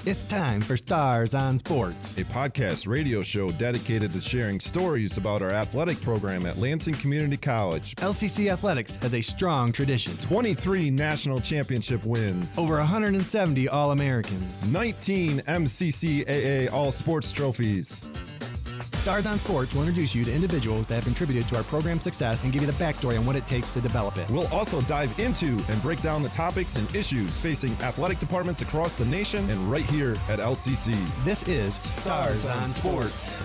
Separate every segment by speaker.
Speaker 1: It's time for Stars on Sports,
Speaker 2: a podcast radio show dedicated to sharing stories about our athletic program at Lansing Community College.
Speaker 1: LCC Athletics has a strong tradition.
Speaker 2: 23 national championship wins.
Speaker 1: Over 170 All-Americans.
Speaker 2: 19 MCCAA All-Sports trophies.
Speaker 1: Stars on Sports will introduce you to individuals that have contributed to our program's success and give you the backstory on what it takes to develop it.
Speaker 2: We'll also dive into and break down the topics and issues facing athletic departments across the nation and right here at LCC.
Speaker 1: This is Stars on Sports.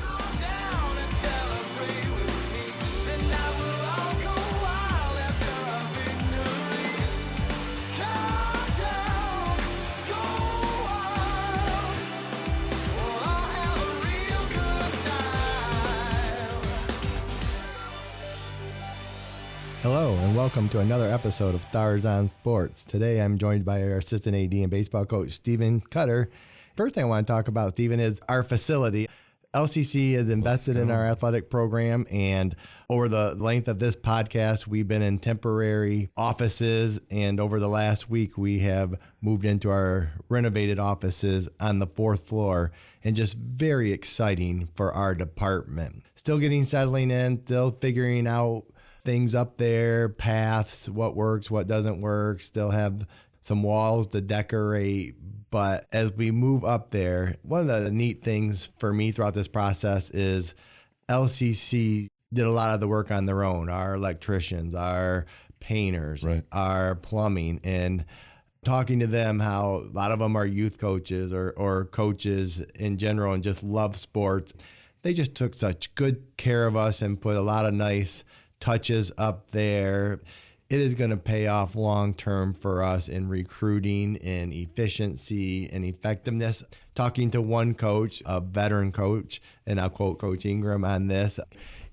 Speaker 1: Hello and welcome to another episode of Stars on Sports. Today I'm joined by our assistant AD and baseball coach, Stephen Cutter. First thing I want to talk about, Stephen, is our facility. LCC has invested in our athletic program, and over the length of this podcast, we've been in temporary offices, and over the last week, we have moved into our renovated offices on the 4th floor, and just very exciting for our department. Still getting settling in, still figuring out things up there, paths, what works, what doesn't work, still have some walls to decorate. But as we move up there, one of the neat things for me throughout this process is LCC did a lot of the work on their own. Our electricians, our painters,
Speaker 2: right,
Speaker 1: our plumbing, and talking to them how a lot of them are youth coaches or coaches in general and just love sports. They just took such good care of us and put a lot of nice touches up there. It is going to pay off long term for us in recruiting and efficiency and effectiveness. Talking to one coach, a veteran coach, and I'll quote Coach Ingram on this.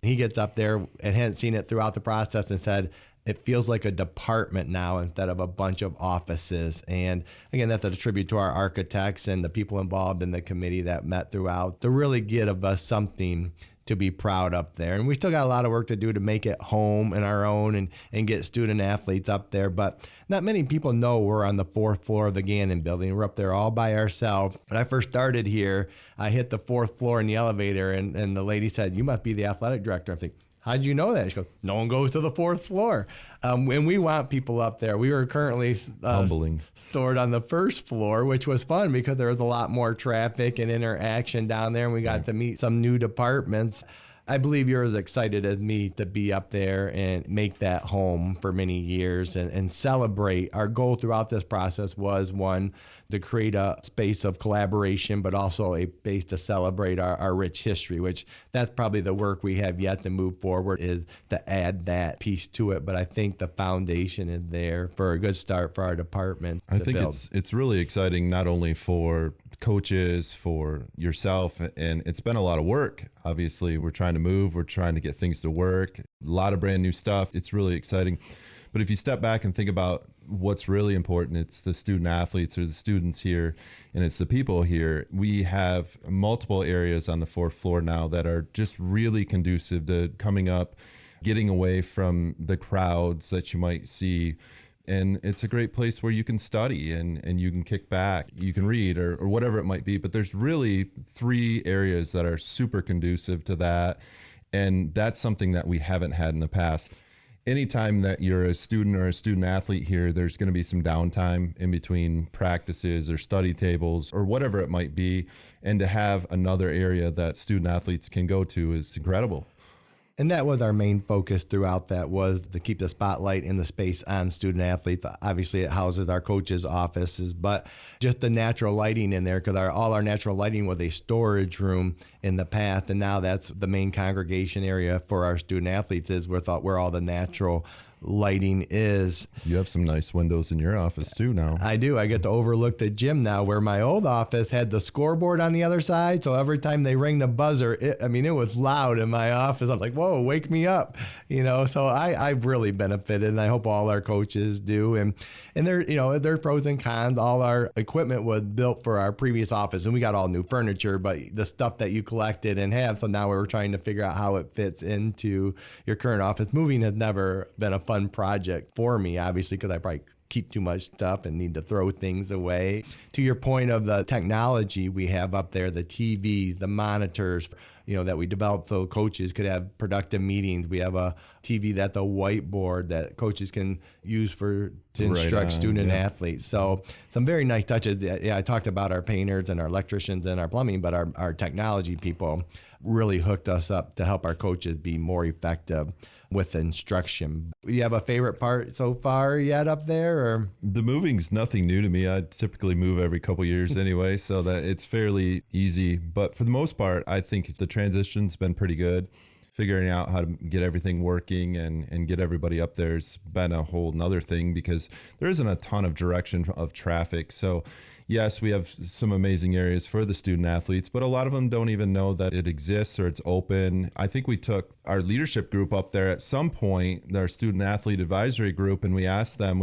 Speaker 1: He gets up there and hadn't seen it throughout the process and said, it feels like a department now instead of a bunch of offices. And again, that's a tribute to our architects and the people involved in the committee that met throughout to really give us something to be proud up there. And we still got a lot of work to do to make it home and our own and get student athletes up there. But not many people know we're on the 4th floor of the Gannon Building. We're up there all by ourselves. When I first started here, I hit the 4th floor in the elevator and the lady said, "You must be the athletic director." I'm thinking, how'd you know that? She goes, "No one goes to the 4th floor." And we want people up there. We were currently stored on the 1st floor, which was fun because there was a lot more traffic and interaction down there, and we got to meet some new departments. I believe you're as excited as me to be up there and make that home for many years and celebrate. Our goal throughout this process was, one, to create a space of collaboration, but also a space to celebrate our rich history, which that's probably the work we have yet to move forward, is to add that piece to it. But I think the foundation is there for a good start for our department.
Speaker 2: I think it's really exciting, not only for coaches, for yourself, and it's been a lot of work. Obviously, we're trying to move, we're trying to get things to work, a lot of brand new stuff. It's really exciting. But if you step back and think about what's really important, it's the student athletes or the students here, and it's the people here. We have multiple areas on the 4th floor now that are just really conducive to coming up, getting away from the crowds that you might see. And it's a great place where you can study and you can kick back, you can read or whatever it might be. But there's really 3 areas that are super conducive to that. And that's something that we haven't had in the past. Anytime that you're a student or a student athlete here, there's going to be some downtime in between practices or study tables or whatever it might be. And to have another area that student athletes can go to is incredible.
Speaker 1: And that was our main focus throughout that, was to keep the spotlight in the space on student athletes. Obviously, it houses our coaches' offices, but just the natural lighting in there, because all our natural lighting was a storage room in the past, and now that's the main congregation area for our student athletes, is where all the natural lighting is.
Speaker 2: You have some nice windows in your office too now.
Speaker 1: I do. I get to overlook the gym now, where my old office had the scoreboard on the other side. So every time they ring the buzzer, it was loud in my office. I'm like, whoa, wake me up. So I've really benefited, and I hope all our coaches do. And there are pros and cons. All our equipment was built for our previous office, and we got all new furniture, but the stuff that you collected and have. So now we're trying to figure out how it fits into your current office. Moving has never been a fun project for me, obviously, because I probably keep too much stuff and need to throw things away. To your point of the technology we have up there, the TVs, the monitors, that we developed so coaches could have productive meetings. We have a TV that's a whiteboard that coaches can use to instruct student athletes. So some very nice touches. Yeah, I talked about our painters and our electricians and our plumbing, but our technology people really hooked us up to help our coaches be more effective with instruction. You have a favorite part so far yet up there? Or?
Speaker 2: The moving's nothing new to me. I typically move every couple years anyway, so that it's fairly easy. But for the most part, I think the transition's been pretty good. Figuring out how to get everything working and get everybody up there's been a whole nother thing because there isn't a ton of direction of traffic. So yes, we have some amazing areas for the student athletes, but a lot of them don't even know that it exists or it's open. I think we took our leadership group up there at some point, our student athlete advisory group, and we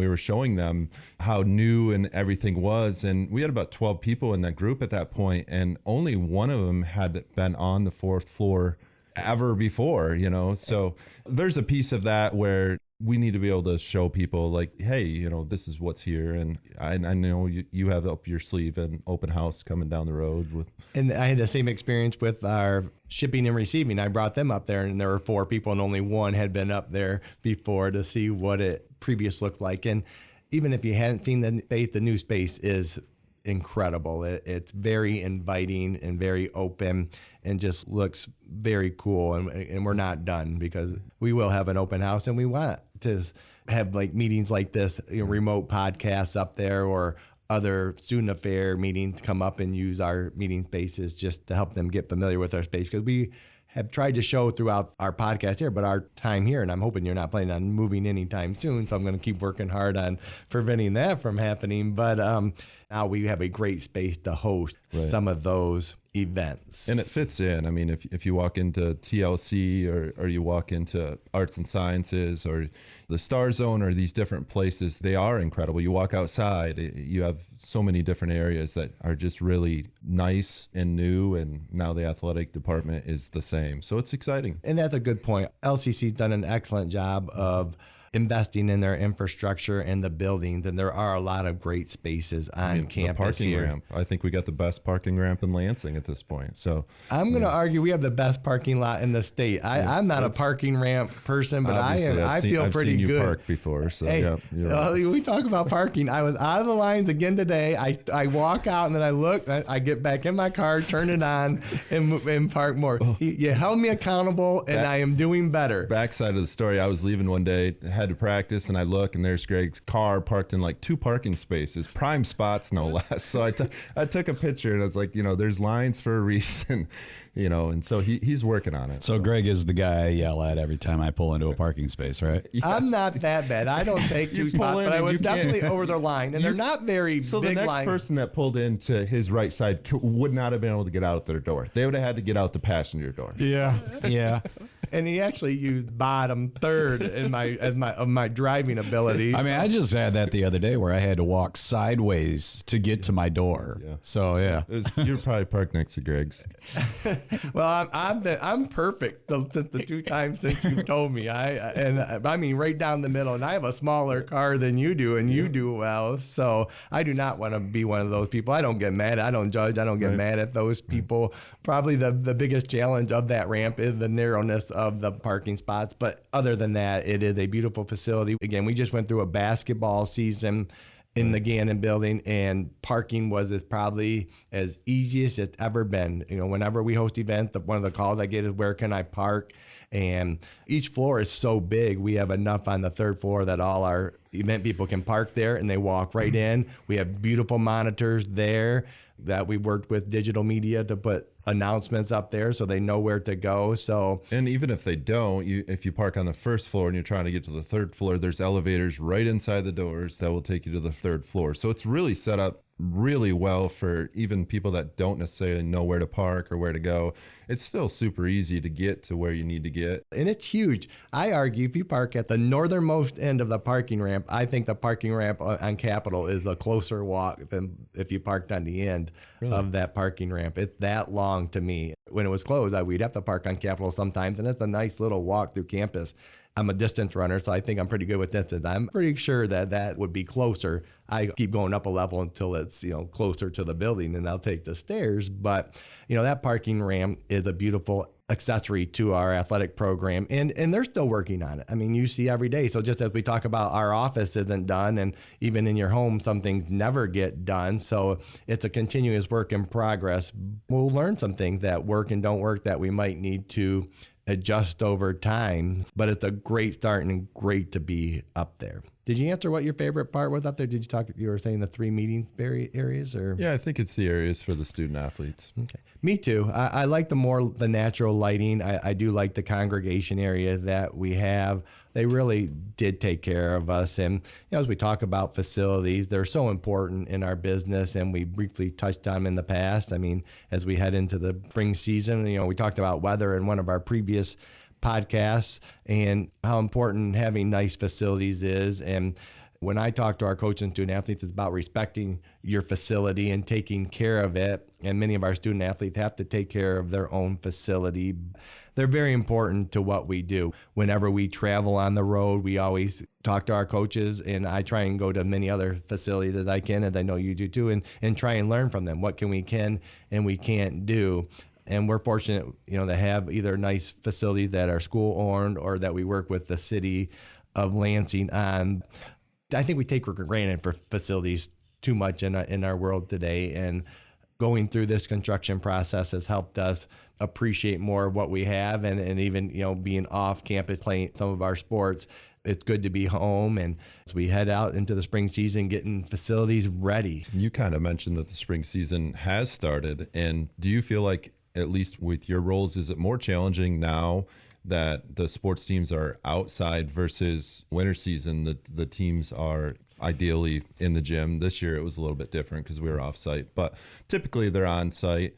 Speaker 2: were showing them how new and everything was. And we had about 12 people in that group at that point, and only one of them had been on the 4th floor ever before, so there's a piece of that where we need to be able to show people like, hey, this is what's here. And I know you have up your sleeve an open house coming down the road with.
Speaker 1: And I had the same experience with our shipping and receiving. I brought them up there and there were 4 people and only one had been up there before to see what it previous looked like. And even if you hadn't seen the new space is incredible. It's very inviting and very open and just looks very cool. And we're not done because we will have an open house and we want to have like meetings like this, remote podcasts up there or other student affair meetings come up and use our meeting spaces just to help them get familiar with our space because we have tried to show throughout our podcast here, but our time here, and I'm hoping you're not planning on moving anytime soon, so I'm going to keep working hard on preventing that from happening. But now we have a great space to host some of those events.
Speaker 2: And it fits in. I mean, if you walk into TLC or you walk into Arts and Sciences or the Star Zone or these different places, they are incredible. You walk outside, you have so many different areas that are just really nice and new, and now the athletic department is the same. So it's exciting.
Speaker 1: And that's a good point. LCC's done an excellent job of investing in their infrastructure and the buildings, and there are a lot of great spaces on campus.
Speaker 2: The parking
Speaker 1: here.
Speaker 2: ramp. I think we got the best parking ramp in Lansing at this point. So
Speaker 1: I'm going to argue we have the best parking lot in the state. I'm not a parking ramp person, but I feel
Speaker 2: I've
Speaker 1: pretty
Speaker 2: seen you
Speaker 1: good.
Speaker 2: Park before, so
Speaker 1: hey,
Speaker 2: yeah, you're right.
Speaker 1: We talk about parking. I was out of the lines again today. I walk out and then I look. I get back in my car, turn it on, and park more. You held me accountable, and I am doing better.
Speaker 2: Backside of the story, I was leaving one day, had to practice, and I look, and there's Greg's car parked in like 2 parking spaces, prime spots no less. So I took a picture, and I was like, there's lines for a reason, and so he's working on it.
Speaker 3: So Greg is the guy I yell at every time I pull into a parking space, right?
Speaker 1: Yeah. I'm not that bad. I don't take 2 spots, but I was definitely over the line, and they're not very
Speaker 2: so
Speaker 1: big
Speaker 2: the next
Speaker 1: lines.
Speaker 2: person that pulled into his right side would not have been able to get out their door. They would have had to get out the passenger door.
Speaker 3: Yeah.
Speaker 1: And he actually used bottom third in my driving ability.
Speaker 3: I mean, I just had that the other day where I had to walk sideways to get to my door. Yeah. So yeah,
Speaker 2: you're probably parked next to Greg's.
Speaker 1: Well, I'm perfect the 2 times since you've told me. I mean right down the middle, and I have a smaller car than you do, and you do well. So I do not want to be one of those people. I don't get mad. I don't judge. I don't get mad at those people. Probably the biggest challenge of that ramp is the narrowness of the parking spots. But other than that, it is a beautiful facility. Again, we just went through a basketball season in the Gannon Building, and parking was probably as easy as it's ever been. Whenever we host events, one of the calls I get is, where can I park? And each floor is so big, we have enough on the 3rd floor that all our event people can park there and they walk right in. We have beautiful monitors there that we worked with digital media to put announcements up there so they know where to go.
Speaker 2: And even if they don't, if you park on the 1st floor and you're trying to get to the 3rd floor, there's elevators right inside the doors that will take you to the 3rd floor. So it's really set up really well for even people that don't necessarily know where to park or where to go. It's still super easy to get to where you need to get.
Speaker 1: And it's huge. I argue if you park at the northernmost end of the parking ramp, I think the parking ramp on Capitol is a closer walk than if you parked on the end of that parking ramp. It's that long to me. When it was closed, we'd have to park on Capitol sometimes, and it's a nice little walk through campus. I'm a distance runner, so I think I'm pretty good with distance. I'm pretty sure that that would be closer. I keep going up a level until it's, closer to the building, and I'll take the stairs. But, that parking ramp is a beautiful accessory to our athletic program, and they're still working on it. I mean, you see every day. So just as we talk about our office isn't done, and even in your home, some things never get done. So it's a continuous work in progress. We'll learn some things that work and don't work that we might need to adjust over time, but it's a great start and great to be up there. Did you answer what your favorite part was up there? Did you talk, you were saying the 3 meeting areas, or?
Speaker 2: Yeah, I think it's the areas for the student athletes.
Speaker 1: Okay. Me too. I like the natural lighting. I do like the congregation area that we have. They really did take care of us. And as we talk about facilities, they're so important in our business, and we briefly touched on them in the past. I mean, as we head into the spring season, we talked about weather in one of our previous podcasts and how important having nice facilities is. And when I talk to our coaches and student athletes, it's about respecting your facility and taking care of it. And many of our student athletes have to take care of their own facility. They're very important to what we do. Whenever we travel on the road, we always talk to our coaches, and I try and go to many other facilities as I can, as I know you do too, and try and learn from them. What we can and we can't do. And we're fortunate, to have either nice facilities that are school owned or that we work with the city of Lansing on. I think we take for granted for facilities too much in our world today, and going through this construction process has helped us appreciate more of what we have, and even being off campus playing some of our sports. It's good to be home, and as we head out into the spring season, getting facilities ready.
Speaker 2: You kind of mentioned that the spring season has started, and do you feel like, at least with your roles, is it more challenging now that the sports teams are outside versus winter season? The teams are ideally in the gym. This year it was a little bit different because we were off site, but typically they're on site,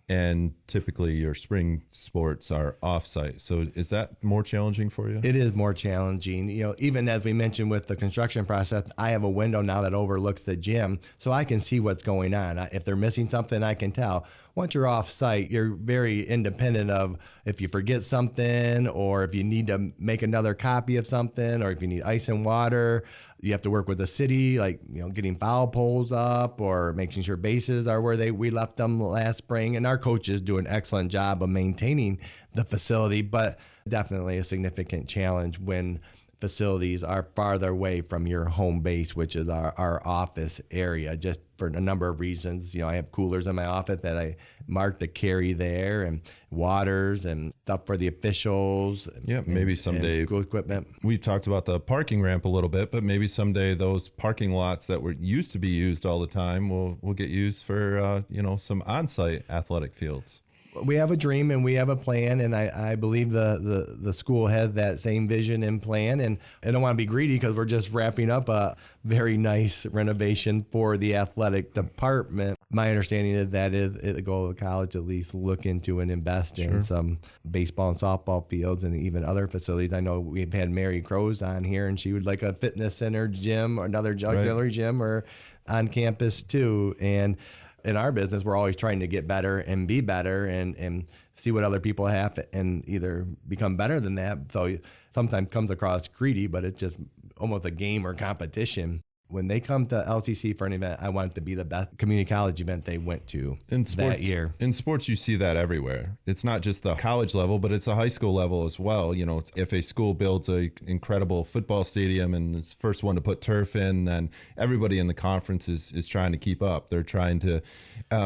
Speaker 2: and typically your spring sports are off site. So is that more challenging for you?
Speaker 1: It is more challenging. Even as we mentioned with the construction process, I have a window now that overlooks the gym, so I can see what's going on. If they're missing something, I can tell. Once you're off site, you're very independent of if you forget something, or if you need to make another copy of something, or if you need ice and water. You have to work with the city, like getting foul poles up or making sure bases are where we left them last spring. And our coaches do an excellent job of maintaining the facility, but definitely a significant challenge when facilities are farther away from your home base, which is our office area, just for a number of reasons. I have coolers in my office that I mark to carry there, and waters and stuff for the officials.
Speaker 2: Yeah, maybe someday.
Speaker 1: School equipment.
Speaker 2: We've talked about the parking ramp a little bit, but maybe someday those parking lots that were used to be used all the time will get used for some on-site athletic fields.
Speaker 1: We have a dream and we have a plan, and I believe the school has that same vision and plan. And I don't want to be greedy because we're just wrapping up a very nice renovation for the athletic department. My understanding is that is the goal of the college, at least look into and invest in some baseball and softball fields and even other facilities. I know we've had Mary Crows on here, and she would like a fitness center gym or another auxiliary gym or on campus too. And in our business, we're always trying to get better and be better and see what other people have and either become better than that. So sometimes comes across greedy, but it's just almost a game or competition. When they come to LCC for an event, I want it to be the best community college event they went to that year.
Speaker 2: In sports, you see that everywhere. It's not just the college level, but it's a high school level as well. If a school builds an incredible football stadium and it's the first one to put turf in, then everybody in the conference is trying to keep up. They're trying to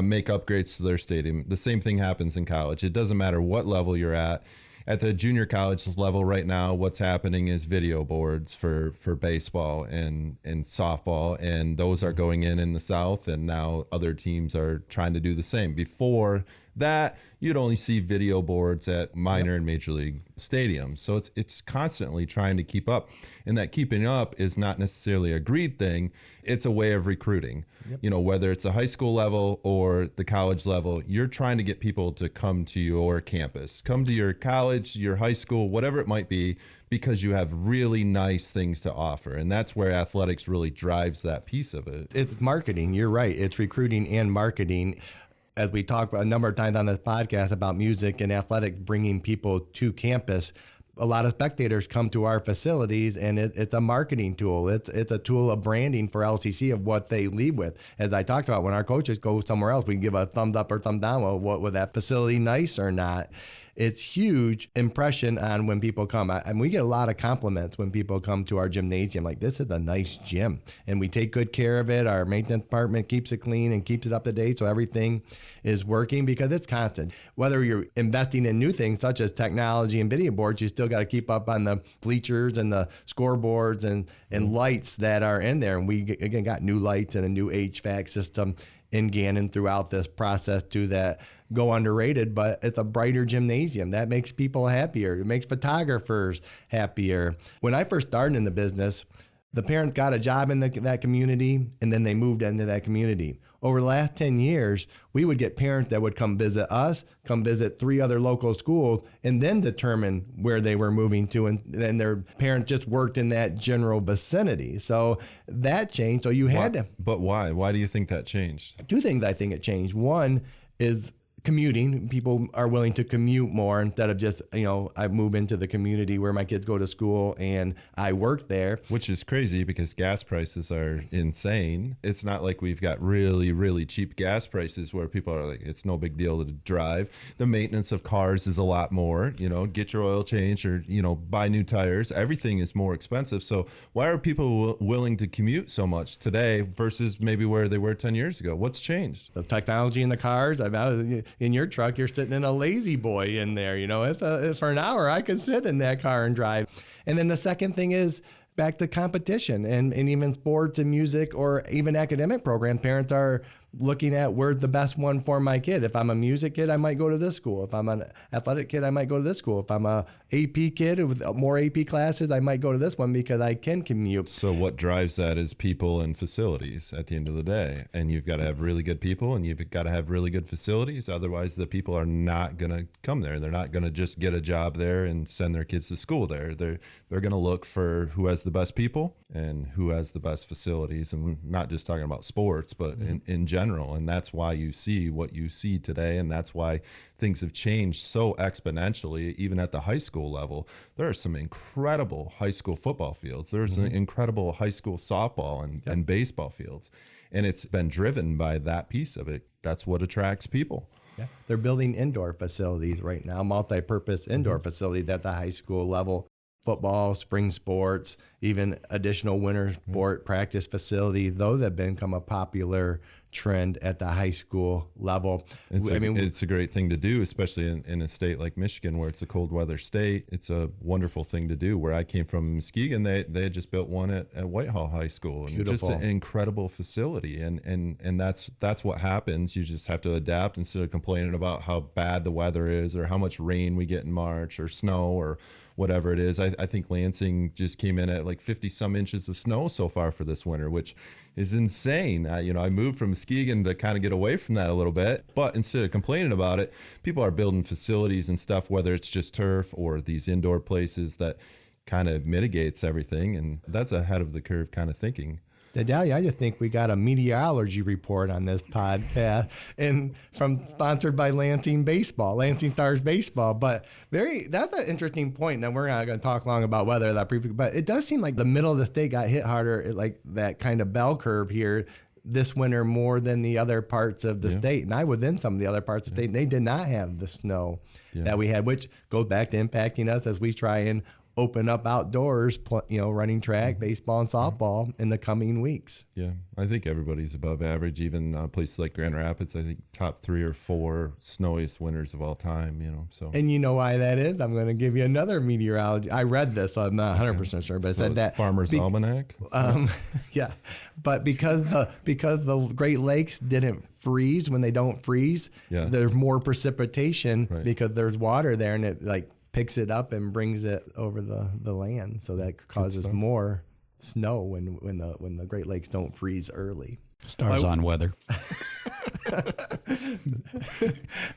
Speaker 2: make upgrades to their stadium. The same thing happens in college. It doesn't matter what level you're at. At the junior college level right now, what's happening is video boards for baseball and softball, and those are going in the South, and now other teams are trying to do the same. Before that, you'd only see video boards at minor and major league stadiums. So it's constantly trying to keep up, and that keeping up is not necessarily a greed thing. It's a way of recruiting. Whether it's a high school level or the college level, you're trying to get people to come to your campus, come to your college, your high school, whatever it might be, because you have really nice things to offer. And that's where athletics really drives that piece of it.
Speaker 1: It's marketing. You're right. It's recruiting and marketing. As we talked a number of times on this podcast about music and athletics bringing people to campus, a lot of spectators come to our facilities, and it's a marketing tool. It's a tool of branding for LCC of what they leave with. As I talked about, when our coaches go somewhere else, we can give a thumbs up or thumb down. Well, was that facility nice or not? It's huge impression on when people come. And we get a lot of compliments when people come to our gymnasium. Like, this is a nice gym, and we take good care of it. Our maintenance department keeps it clean and keeps it up to date, so everything is working, because it's constant. Whether you're investing in new things such as technology and video boards, you still got to keep up on the bleachers and the scoreboards and lights that are in there. And we again got new lights and a new HVAC system in Gannon throughout this process too that go underrated, but it's a brighter gymnasium. That makes people happier. It makes photographers happier. When I first started in the business, the parents got a job in that community, and then they moved into that community. Over the last 10 years, we would get parents that would come visit us, come visit 3 other local schools, and then determine where they were moving to. And then their parents just worked in that general vicinity. So that changed. So you had to.
Speaker 2: But why? Why do you think that changed?
Speaker 1: 2 things I think it changed. One is commuting. People are willing to commute more instead of just, I move into the community where my kids go to school and I work there.
Speaker 2: Which is crazy because gas prices are insane. It's not like we've got really, really cheap gas prices where people are like, it's no big deal to drive. The maintenance of cars is a lot more, get your oil changed or, buy new tires. Everything is more expensive. So why are people willing to commute so much today versus maybe where they were 10 years ago? What's changed?
Speaker 1: The technology in the cars. In your truck, you're sitting in a lazy boy in there. It's for an hour, I could sit in that car and drive. And then the second thing is back to competition and even sports and music or even academic programs. Parents are looking at where's the best one for my kid. If I'm a music kid, I might go to this school. If I'm an athletic kid, I might go to this school. If I'm a AP kid with more AP classes, I might go to this one because I can commute.
Speaker 2: So what drives that is people and facilities at the end of the day. And you've got to have really good people and you've got to have really good facilities. Otherwise, the people are not going to come there. They're not going to just get a job there and send their kids to school there. They're going to look for who has the best people and who has the best facilities. And not just talking about sports, but in general. And that's why you see what you see today. And that's why things have changed so exponentially, even at the high school level. There are some incredible high school football fields. There's an incredible high school softball and baseball fields. And it's been driven by that piece of it. That's what attracts people.
Speaker 1: Yeah. They're building indoor facilities right now, multi-purpose indoor facilities at the high school level. Football, spring sports, even additional winter sport practice facilities. Those have become a popular trend at the high school level.
Speaker 2: It's a great thing to do, especially in a state like Michigan where it's a cold weather state. It's a wonderful thing to do. Where I came from, Muskegon, they had just built one at Whitehall High School. And
Speaker 1: beautiful.
Speaker 2: Just an incredible facility. And that's what happens. You just have to adapt instead of complaining about how bad the weather is or how much rain we get in March or snow or whatever it is. I think Lansing just came in at like 50 some inches of snow so far for this winter, which is insane. I moved from Muskegon to kind of get away from that a little bit, but instead of complaining about it, people are building facilities and stuff, whether it's just turf or these indoor places that kind of mitigates everything. And that's ahead of the curve kind of thinking.
Speaker 1: Dalia, I just think we got a meteorology report on this podcast, and sponsored by Lansing Stars baseball. But that's an interesting point. Now we're not going to talk long about weather but it does seem like the middle of the state got hit harder, like that kind of bell curve here this winter more than the other parts of the state. And I was in some of the other parts of the state, and they did not have the snow that we had, which goes back to impacting us as we try and open up outdoors, running track, baseball, and softball in the coming weeks.
Speaker 2: Yeah, I think everybody's above average. Even places like Grand Rapids, I think top 3 or 4 snowiest winters of all time. So.
Speaker 1: And you know why that is? I'm going to give you another meteorology. I read this, so I'm not 100% sure, but it said that
Speaker 2: Farmer's Almanac.
Speaker 1: Yeah, but because the Great Lakes didn't freeze when they don't freeze, there's more precipitation because there's water there, and it picks it up and brings it over the land, so that causes more snow when the Great Lakes don't freeze early.
Speaker 3: Stars on weather.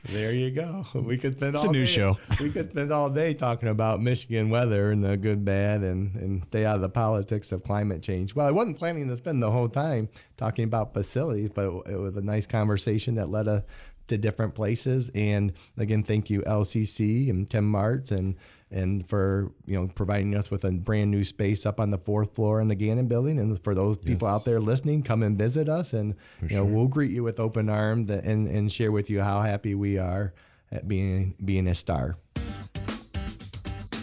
Speaker 1: There you go. We could spend
Speaker 3: it's a new show.
Speaker 1: We could spend all day talking about Michigan weather and the good, bad, and stay out of the politics of climate change. Well, I wasn't planning to spend the whole time talking about facilities, but it was a nice conversation that led us to different places. And again, thank you, LCC and Tim Martz and and for providing us with a brand new space up on the 4th floor in the Gannon Building. And for those people out there listening, come and visit us, and we'll greet you with open arms and share with you how happy we are at being a Star.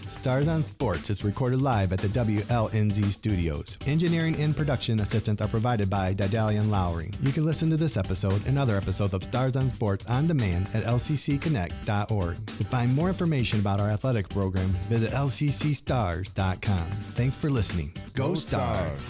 Speaker 1: Stars on Sports is recorded live at the WLNZ studios. Engineering and production assistance are provided by Didalian Lowry. You can listen to this episode and other episodes of Stars on Sports on demand at lccconnect.org. To find more information about our athletic program, visit lccstars.com. Thanks for listening. Go Stars!